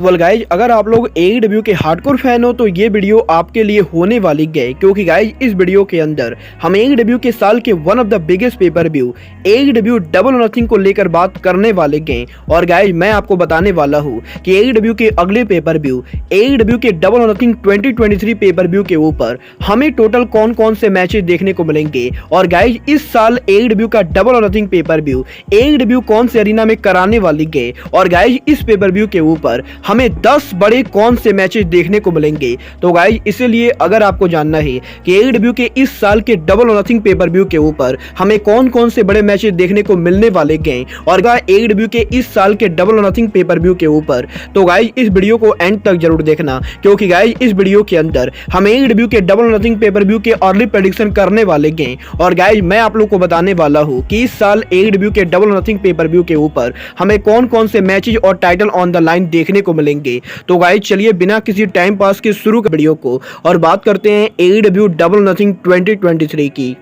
Well guys, अगर आप लोग AEW के हार्डकोर फैन हो तो ये वीडियो आपके लिए होने वाली है, क्योंकि गाइज इस वीडियो के अंदर हम AEW के साल के one of the biggest paper view AEW double और नथिंग को लेकर बात करने वाले हैं। और गाइज मैं आपको बताने वाला हूँ कि AEW के अगले पेपर व्यू AEW के डबल और नथिंग 2023 पेपर व्यू के ऊपर हमें टोटल कौन कौन से मैचेस देखने को मिलेंगे। और गाइज इस साल AEW का डबल और नथिंग पेपर व्यू AEW कौन से अरीना में कराने वाली है। और गाइज इस पेपर व्यू के ऊपर हमें 10 बड़े कौन से मैचेस देखने को मिलेंगे। तो गाइज इसीलिए अगर आपको जानना है कि AEW के इस साल के डबल और नथिंग पेपर व्यू के ऊपर हमें कौन कौन से बड़े मैचेस देखने को मिलने वाले हैं और AEW के इस साल के डबल और नथिंग पेपर व्यू के ऊपर, तो गाइज इस वीडियो को एंड तक जरूर देखना, क्योंकि गाइज इस वीडियो के अंदर हम AEW के डबल और नथिंग पेपर व्यू के अर्ली प्रेडिक्शन करने वाले हैं। और गाइज मैं आप लोग को बताने वाला हूँ कि इस साल AEW के डबल और नथिंग पेपर व्यू के ऊपर हमें कौन कौन से मैचेस और टाइटल ऑन द लाइन देखने को मिलेंगे। तो गाइज चलिए बिना किसी टाइम पास के शुरू कर वीडियो को और बात करते हैं AEW डबल नथिंग 2023 की।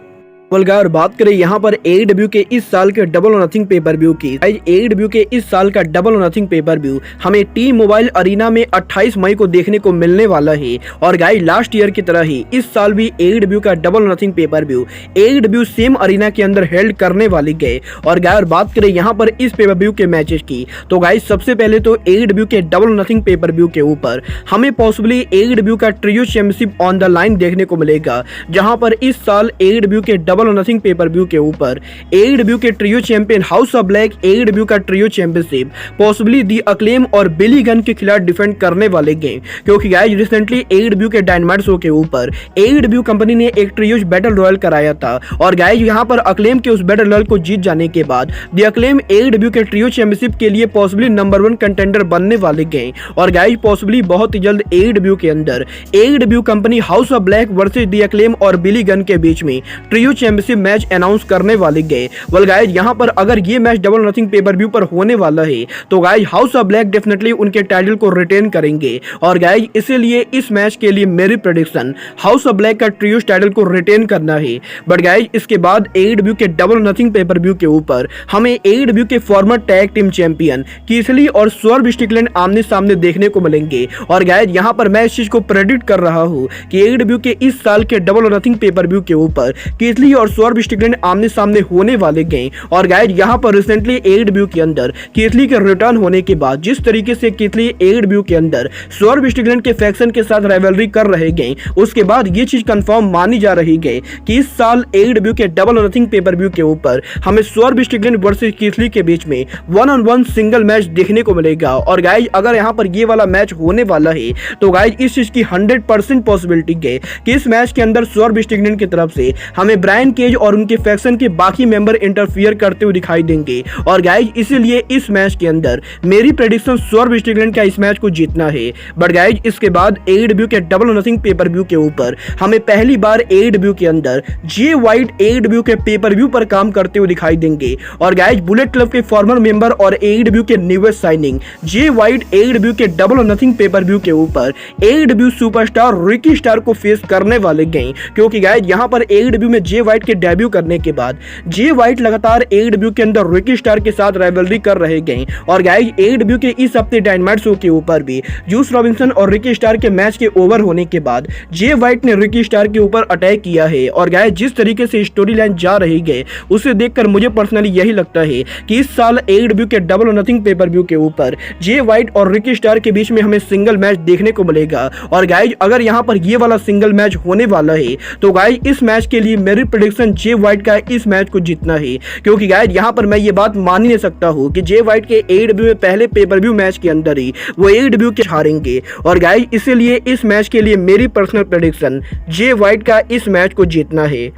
और बात करें यहाँ पर AEW के इस साल के डबल और नथिंग पेपर व्यू की। AEW के इस साल का डबल और नथिंग पेपर व्यू हमें टी मोबाइल अरीना में 28 मई को देखने को मिलने वाला है। और गाइस लास्ट ईयर की तरह ही इस साल भी AEW का डबल और nothing pay per view AEW same arena के अंदर हेल्ड करने वाली है। और गाइस बात करें यहाँ पर इस पेपर व्यू के मैचेस की, तो गाइस सबसे पहले तो AEW के डबल और नथिंग पेपर व्यू के ऊपर हमें पॉसिबली AEW का trio championship on the line देखने को मिलेगा, जहां पर इस साल AEW के डबल और नथिंग पेपर व्यू के ऊपर AEW के trio champion house of black AEW का ट्रियो चैंपियनशिप पॉसिबली दी अक्लेम और बिली गन के खिलाफ डिफेंड करने वाले हैं। क्योंकि गाइस रिसेंटली AEW के डायनामाइट शो के ऊपर AEW कंपनी ने एक ट्रियोज बैटल रॉयल कराया था। और गाइस यहां पर अक्लेम के उस बैटल रॉयल को जीत जाने के बाद दी अक्लेम AEW के ट्रियो चैंपियनशिप के लिए पॉसिबली नंबर 1 कंटेंडर बनने वाले हैं। और गाइस पॉसिबली बहुत ही जल्द AEW के अंदर AEW company house of black versus the acclaim और बिली गन के बीच में ट्रियो चैंपियनशिप मैच अनाउंस करने वाले गए। वेल गाइस यहां पर अगर ये match double nothing pay per view पर होने वाला है तो guys house of black definitely उनके टाइटल को रिटेन करेंगे। और गाइस इसीलिए इस मैच के लिए मेरी प्रेडिक्शन हाउस ऑफ ब्लैक का ट्रियोस टाइटल को रिटेन करना है। बट गाइस इसके बाद AEW के डबल नथिंग पेपर व्यू के ऊपर हमें AEW के फॉर्मर टैग टीम चैंपियन कीथली और स्वर्व स्टिकलैंड आमने सामने देखने को मिलेंगे। और गाइस यहां पर मैं इस चीज को प्रेडिक्ट कर रहा हूं कि AEW के इस साल के डबल नथिंग पेपर व्यू के ऊपर कीथली और स्वर्व स्टिकलैंड आमने सामने होने वाले हैं। और गाइस यहां पर रिसेंटली AEW के अंदर कीथली के रिटर्न होने के बाद जिस तरीके से कीथली AEW के अंदर स्वर्व स्टिकलैंड के फैक्शन के साथ राइवलरी कर रहे हैं, उसके बाद ये चीज कंफर्म मानी जा रही है कि इस साल AEW के डबल नथिंग पेपर व्यू के ऊपर हमें स्वर्व स्टिकलैंड वर्सेस कीथली के बीच में 1-on-1 सिंगल मैच देखने को मिलेगा। और गाइस अगर यहां पर ये वाला मैच होने वाला है तो गाइस इस चीज की 100% पॉसिबिलिटी है कि इस मैच के अंदर स्वर्व स्टिकलैंड की तरफ से हमें ब्रायन केज और उनके फैक्शन के बाकी मेंबर इंटरफियर करते हुए दिखाई देंगे। और गाइस इसीलिए इस मैच के अंदर मेरी प्रेडिक्शन स्वर्व स्टिकलैंड का इस मैच को जीतना है। बट गाइस इसके बाद AEW के डबल नथिंग पेपर व्यू के ऊपर हमें पहली बार AEW के अंदर जे वाइट AEW के पेपर व्यू पर काम करते हुए दिखाई देंगे। और गाइस बुलेट क्लब के फॉर्मर मेंबर और AEW के न्यूएस्ट साइनिंग जे वाइट AEW के डबल नथिंग पेपर व्यू के ऊपर AEW सुपरस्टार रिकी स्टार को फेस करने वाले हैं। क्योंकि गाइस यहां पर AEW में जे वाइट के डेब्यू करने के बाद जे वाइट लगातार AEW के अंदर रिकी स्टार के साथ राइवलरी कर रहे हैं। और गाइस AEW के इस हफ्ते डायनामाइट शो के ऊपर भी जूस रॉबिन्सन और रिकी स्टार के मैच के ओवर होने के बाद जे वाइट ने रिकी स्टार के ऊपर अटैक किया है। और गाइस जिस तरीके से स्टोरी लाइन जा रही है उसे देखकर मुझे पर्सनली यही लगता है कि इस साल AEW के डबल नथिंग पेपर व्यू के ऊपर जे वाइट और रिकी स्टार के बीच में हमें सिंगल मैच देखने को मिलेगा। और गाइस अगर यहां पर ये वाला सिंगल मैच होने वाला है तो गाइस इस मैच के लिए मेरी प्रेडिक्शन जे वाइट का इस मैच को जीतना है। क्योंकि गाइस यहां पर मैं ये बात मान ही नहीं सकता हूं कि जे वाइट के AEW में पहले पेपर व्यू मैच के अंदर ही वो AEW के हारेंगे। और गाइस इसीलिए इस मैच के लिए मेरी पर्सनल प्रेडिक्शन जे वाइट का इस मैच को जीतना है।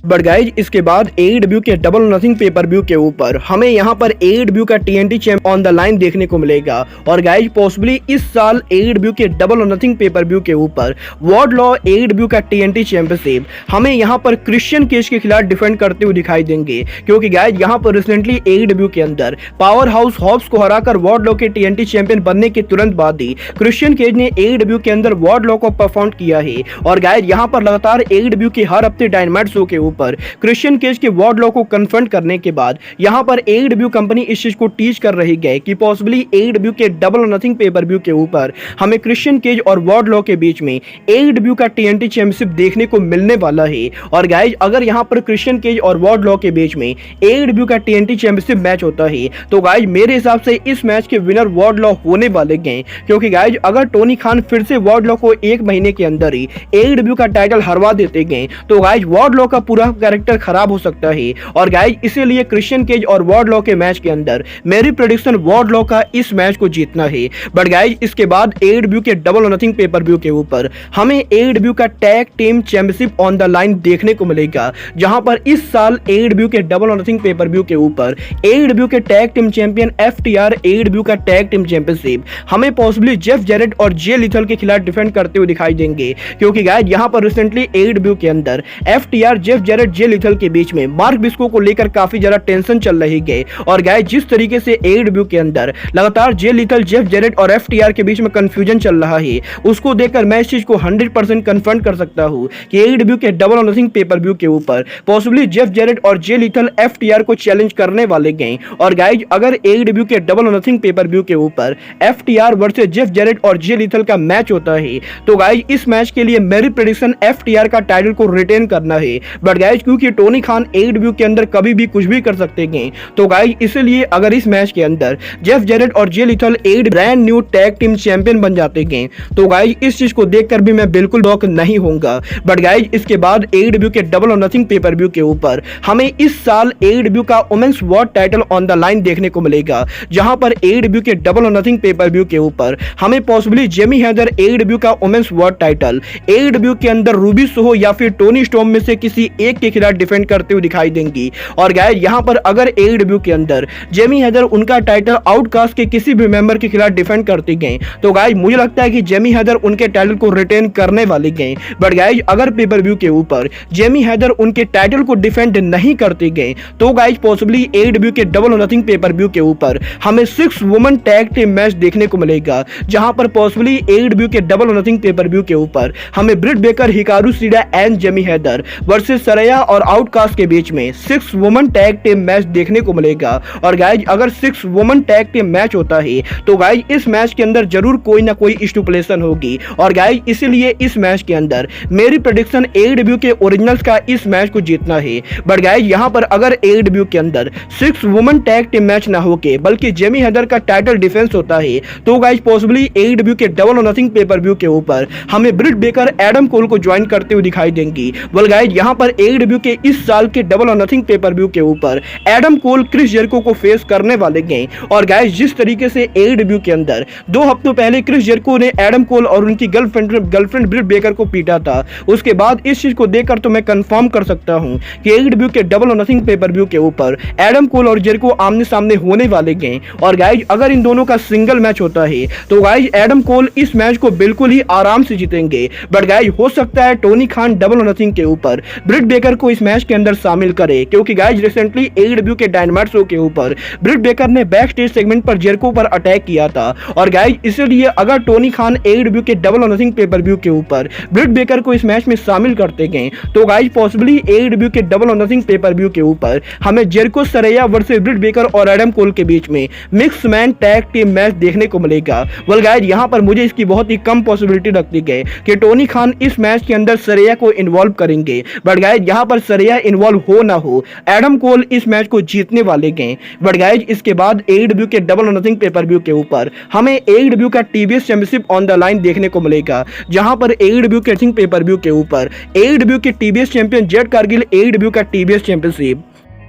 बट गाइज इसके बाद AEW के डबल नथिंग पेपर व्यू के ऊपर हमें यहाँ पर AEW का TNT champ on the line देखने को मिलेगा। और गाइज पॉसिबली इस साल AEW के डबल नथिंग पेपर व्यू के ऊपर वॉर्डलॉ AEW का TNT चैंपियनशिप हमें यहाँ पर क्रिश्चियन केज के खिलाफ डिफेंड करते हुए दिखाई देंगे। क्योंकि गाइज यहाँ पर रिसेंटली AEW के अंदर पावर हाउस हॉब्स को हराकर वॉर्डलॉ के TNT चैंपियन बनने के तुरंत बाद ही क्रिश्चियन केज ने AEW के अंदर वॉर्डलॉ को परफॉर्म किया है। और गाइज यहाँ पर लगातार AEW के हर हफ्ते डायनामाइट शो के ऊपर क्रिश्चियन केज के वार्डलॉ को कन्फ्रंट करने के बाद यहाँ पर एडब्ल्यू कंपनी इस चीज को टीच कर रही है कि पॉसिबली एडब्ल्यू के डबल और नथिंग पे पर व्यू के ऊपर हमें क्रिश्चियन केज और वार्डलॉ के बीच में एडब्ल्यू का टीएनटी चैंपियनशिप देखने को मिलने वाला है। और गाइज अगर यहाँ पर क्रिश्चियन केज और वार्डलॉ के बीच में एडब्ल्यू का टीएनटी चैंपियनशिप मैच होता है तो गाइज मेरे हिसाब से इस मैच के विनर वार्डलॉ होने वाले हैं, क्योंकि गाइज अगर टोनी खान फिर से वार्डलॉ को एक महीने के अंदर ही एडब्ल्यू का टाइटल हरवा देते गए तो गाइज वार्डलॉ का पूरा कैरेक्टर खराब हो सकता है। और गाइज इसीलिए क्रिश्चियन केज और वार्डलॉ के मैच के अंदर मेरी प्रेडिक्शन वार्डलॉ का इस मैच को जीतना है। बट गाइज इसके बाद एडब्ल्यू के डबल और नथिंग पे पर व्यू के ऊपर हमें एडब्ल्यू का tag team championship on the line देखने को मिलेगा, जहां पर इस साल एडब्ल्यू के डबल और नथिंग पे पर व्यू के ऊपर एडब्ल्यू के टैग टीम चैंपियन एफटीआर एडब्ल्यू का टैग टीम चैंपियनशिप हमें पॉसिबली जेफ जेरेट और जे लिथल के खिलाफ डिफेंड करते हुए दिखाई देंगे, क्योंकि गाइस यहां पर रिसेंटली एडब्ल्यू के अंदर एफटीआर जेफ जेरेट जे लिथल के बीच में मार्क बिस्को को लेकर काफी ज्यादा टेंशन चल रही है। और गाइस जिस तरीके से एडब्ल्यू के अंदर लगातार जे लिथल जेफ जेरेट और एफटीआर के बीच में कंफ्यूजन चल रहा है, उसको देखकर मैं इस चीज को 100% कंफर्म कर सकता हूं कि एडब्ल्यू के डबल और नथिंग पे पर व्यू के ऊपर पॉसिबली जेफ जेरेट और जे लिथल एफटीआर को चैलेंज करने वाले हैं। और गाइस अगर एडब्ल्यू के डबल और नथिंग पे पर व्यू के ऊपर एफटीआर वर्सेस जेफ जेरेट और जे लिथल का मैच होता है तो गाइस इस मैच के लिए मेरी प्रेडिक्शन एफटीआर का टाइटल को रिटेन करना है। बट गाइस क्योंकि टोनी खान एडब्ल्यू के अंदर कभी भी कुछ भी कर सकते हैं तो गाइस इसलिए अगर इस मैच के अंदर जेफ जेरेट और जे लिथल एक brand new tag team champion बन जाते हैं तो गाइस इस चीज को देखकर भी मैं बिल्कुल शॉक नहीं होऊंगा। बट गाइस इसके बाद एडब्ल्यू के डबल और नथिंग पे पर व्यू के ऊपर हमें इस साल एडब्ल्यू का women's world title on the line देखने को मिलेगा, जहां पर एडब्ल्यू के डबल और नथिंग पे पर व्यू के ऊपर हमें पॉसिबली जेमी हैदर एडब्ल्यू का वुमेन्स वर्ल्ड टाइटल एडब्ल्यू के अंदर रूबी सोहो या फिर टोनी स्टॉर्म में से किसी एक के खिलाफ डिफेंड करते हुए दिखाई देंगी। और गाइस यहां पर अगर एडब्ल्यू के अंदर जेमी हैदर उनका टाइटल आउटकास्ट के किसी भी मेंबर के खिलाफ डिफेंड करते गए तो गाइस मुझे लगता है कि जेमी हैदर उनके टाइटल को रिटेन करने वाले गए। बट गाइस अगर पे पर व्यू के ऊपर जेमी हैदर उनके टाइटल को डिफेंड नहीं करते गए तो गाइस पॉसिबली एडब्ल्यू के डबल और नथिंग पे पर व्यू के ऊपर हमें 6 वुमेन टैग टीम मैच देखने को मिलेगा, जहां पर पॉसिबली एडब्ल्यू के डबल और नथिंग पे पर व्यू के ऊपर हमें Britt Baker, Hikaru Shida and Jamie Hayter versus Saraya और आउटकास्ट के बीच में 6 वुमेन टैग टीम मैच देखने को मिलेगा। और गाइस अगर 6 वुमेन टैग टीम मैच होता है तो गाइस इस मैच के अंदर जरूर कोई ना कोई स्टुपुलेशन होगी। और गाइस इसीलिए इस मैच के अंदर मेरी प्रेडिक्शन एडब्ल्यू के ओरिजिनल्स का इस मैच को जीतना है। बट गाइस यहां पर अगर एडब्ल्यू के अंदर 6 वुमेन टैग टीम मैच ना होके बल्कि जेमी हैदर का टाइटल डिफेंस होता है तो गाइस पॉसिबली एडब्ल्यू के डबल और नथिंग पे पर व्यू के ऊपर हमें ब्रिट बेकर एडम कोल को ज्वाइन करते हुए दिखाई देंगी। वेल गाइस यहां पर एडब्ल्यू के इस साल के डबल और नथिंग पे पर व्यू के ऊपर एडम कोल क्रिस जेरिको को फेस करने वाले हैं। और गाइस जिस तरीके से एडब्ल्यू के अंदर 2 हफ्तों पहले क्रिस जेरिको ने एडम कोल और उनकी गर्लफ्रेंड ब्रिट बेकर को पीटा था, उसके बाद इस चीज को देखकर तो मैं कंफर्म कर सकता हूं कि एडब्ल्यू के डबल और नथिंग पे पर व्यू के ऊपर एडम कोल और जेरिको आमने सामने होने वाले हैं। और गाइस अगर इन दोनों का सिंगल मैच होता है तो गाइस एडम कोल इस मैच को बिल्कुल ही आराम से जीतेंगे। बट गाइस हो सकता है टोनी खान डबल और नथिंग के ऊपर ब्रिट बेकर को इस मैच के अंदर शामिल करे, क्योंकि गाइस रिसेंटली एडब्ल्यू के डायनामाइट शो के ऊपर ब्रिट बेकर ने बैक स्टेज सेगमेंट पर जेरिको पर अटैक किया था। और गाइस इसलिए अगर टोनी खान एडब्ल्यू के डबल और नथिंग पे पर व्यू के ऊपर ब्रिट बेकर को इस मैच में शामिल करते गए तो गाइस पॉसिबली एडब्ल्यू के डबल और नथिंग पे पर व्यू के ऊपर हमें जेरिको, सरया वर्सेस ब्रिट बेकर और एडम कोल के बीच में mix man tag team match देखने को मिलेगा। वेल गाइस यहां पर मुझे इसकी बहुत ही कम पॉसिबिलिटी लगती है कि टोनी खान इस मैच के अंदर सरया को इन्वॉल्व करेंगे। बट गाइस यहां पर सरया इन्वॉल्व हो ना हो एडम कोल इस मैच को जीतने वाले हैं। बट गाइस इसके बाद एडब्ल्यू के डबल और नथिंग पे पर व्यू के ऊपर हमें एडब्ल्यू का TVS championship on the line देखने को मिलेगा, जहां पर एडब्ल्यू के पे पर व्यू के ऊपर एडब्ल्यू के टीवीएस चैंपियन जेड कारगिल एडब्ल्यू का टीवीएस चैंपियनशिप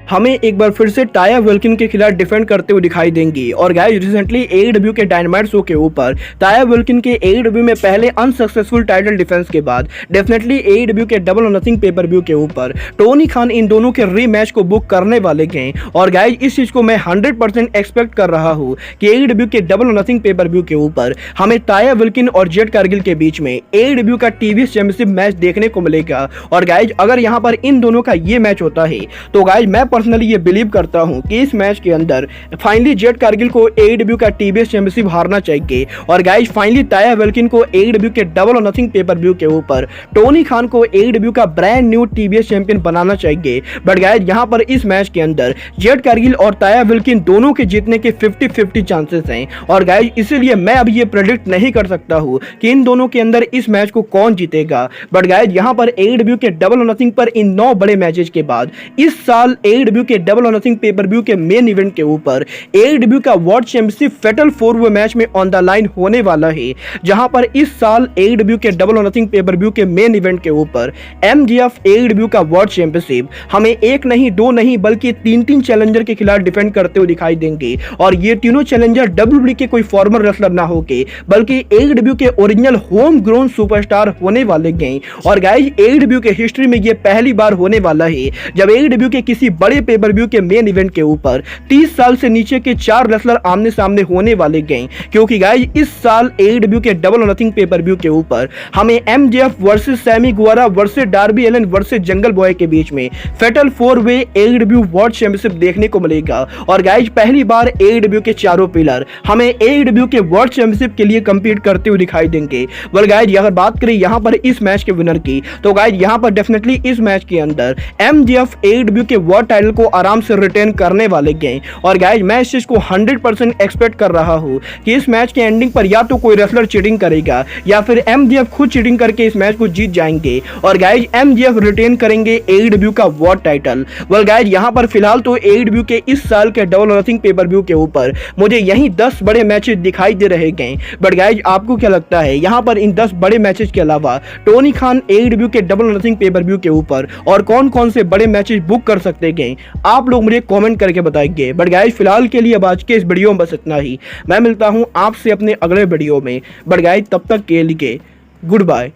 हमें एक बार फिर से टाया विल्किन के खिलाफ डिफेंड करते हुए दिखाई देंगी। और गाइस रिसेंटली एडब्ल्यू के डायनामाइट शो के ऊपर टाया विल्किन के एडब्ल्यू में पहले अनसक्सेसफुल टाइटल डिफेंस के बाद डेफिनेटली एडब्ल्यू के डबल और नथिंग पे पर व्यू के ऊपर टोनी खान इन दोनों के रीमैच को बुक करने वाले हैं। और गाइस इस चीज को मैं 100% एक्सपेक्ट कर रहा हूं कि एडब्ल्यू के डबल और नथिंग पे पर व्यू के ऊपर हमें टाया विल्किन और जेड कारगिल के बीच में एडब्ल्यू का टीवीएस चैंपियनशिप मैच देखने को मिलेगा। और गाइस अगर यहां पर इन दोनों का ये मैच होता है तो गाइस मैं पर्सनली ये बिलीव करता हूँ कि इस मैच के अंदर फाइनली जेट कारगिल को AEW का TBS चैंपियनशिप हारना चाहिए और गाइज फाइनली ताया वेल्किन को AEW के डबल और नथिंग पेपर व्यू के ऊपर टोनी खान को AEW का ब्रांड न्यू TBS चैंपियन बनाना चाहिए। बट गाइज यहाँ पर इस मैच के अंदर जेट कारगिल और ताया वेल्किन दोनों के जीतने के 50-50 चांसेस हैं और गाइज इसीलिए मैं अभी ये प्रेडिक्ट नहीं कर सकता हूँ कि इन दोनों के अंदर इस मैच को कौन जीतेगा। बट गाइज यहाँ पर AEW के डबल और नथिंग पर इन 9 बड़े मैचेस के बाद इस साल AEW के डबल और नथिंग पेपर व्यू के मेन इवेंट के ऊपर AEW का वर्ल्ड चैंपियनशिप फेटल 4-वे मैच में ऑन द लाइन होने वाला है, जहां पर इस साल AEW के डबल और नथिंग पेपर व्यू के मेन इवेंट के ऊपर MJF AEW का वर्ल्ड चैंपियनशिप हमें एक नहीं दो नहीं बल्कि 3-3 चैलेंजर के खिलाफ डिफेंड करते हुए दिखाई देंगे और ये तीनों चैलेंजर WWE के कोई फॉर्मर रेसलर ना होके बल्कि AEW के ओरिजिनल होम ग्रोन सुपरस्टार होने वाले हैं। और गाइज AEW के हिस्ट्री में ये पहली बार होने वाला है जब AEW के किसी बड़े पेपर व्यू के मेन इवेंट के ऊपर 30 साल से नीचे के 4 रेसलर आमने सामने होने वाले हैं, क्योंकि गाइज इस साल AEW के डबल और नथिंग पेपर व्यू के ऊपर हमें MJF versus Sammy Guevara versus Darby Allin versus Jungle Boy के बीच में फेटल 4-वे AEW वर्ल्ड चैंपियनशिप देखने को मिलेगा। और गाइज पहली बार AEW के चारों पिलर हमें AEW के वर्ल्ड चैंपियनशिप के लिए कंपीट करते हुए दिखाई देंगे। वेल गाइज अगर बात करें यहाँ पर इस मैच के विनर की तो गाइज यहाँ पर डेफिनेटली इस मैच के अंदर MJF AEW के वर्ल्ड टाइटल को आराम से रिटेन करने वाले हैं और गाइज मैं इस चीज को 100% एक्सपेक्ट कर रहा हूँ कि इस मैच के एंडिंग पर या तो कोई रेसलर चीटिंग करेगा या फिर MJF खुद चीटिंग करके इस मैच को जीत जाएंगे और गाइज MJF रिटेन करेंगे AEW का वर्ल्ड टाइटल। वेल गाइज यहाँ पर फिलहाल तो AEW के इस साल के डबल और नथिंग पेपर व्यू के ऊपर मुझे यही 10 बड़े मैचेस दिखाई दे रहे हैं। बट गाइज आपको क्या लगता है यहाँ पर इन 10 बड़े मैचेस के अलावा टोनी खान AEW के डबल और नथिंग पेपर व्यू के ऊपर और कौन कौन से बड़े मैचेस बुक कर सकते हैं? आप लोग मुझे कमेंट करके बताइए। बट गाइज फिलहाल के लिए अब आज के इस वीडियो में बस इतना ही। मैं मिलता हूं आपसे अपने अगले वीडियो में। बट गाइज तब तक के लिए goodbye,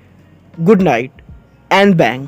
good night and bang.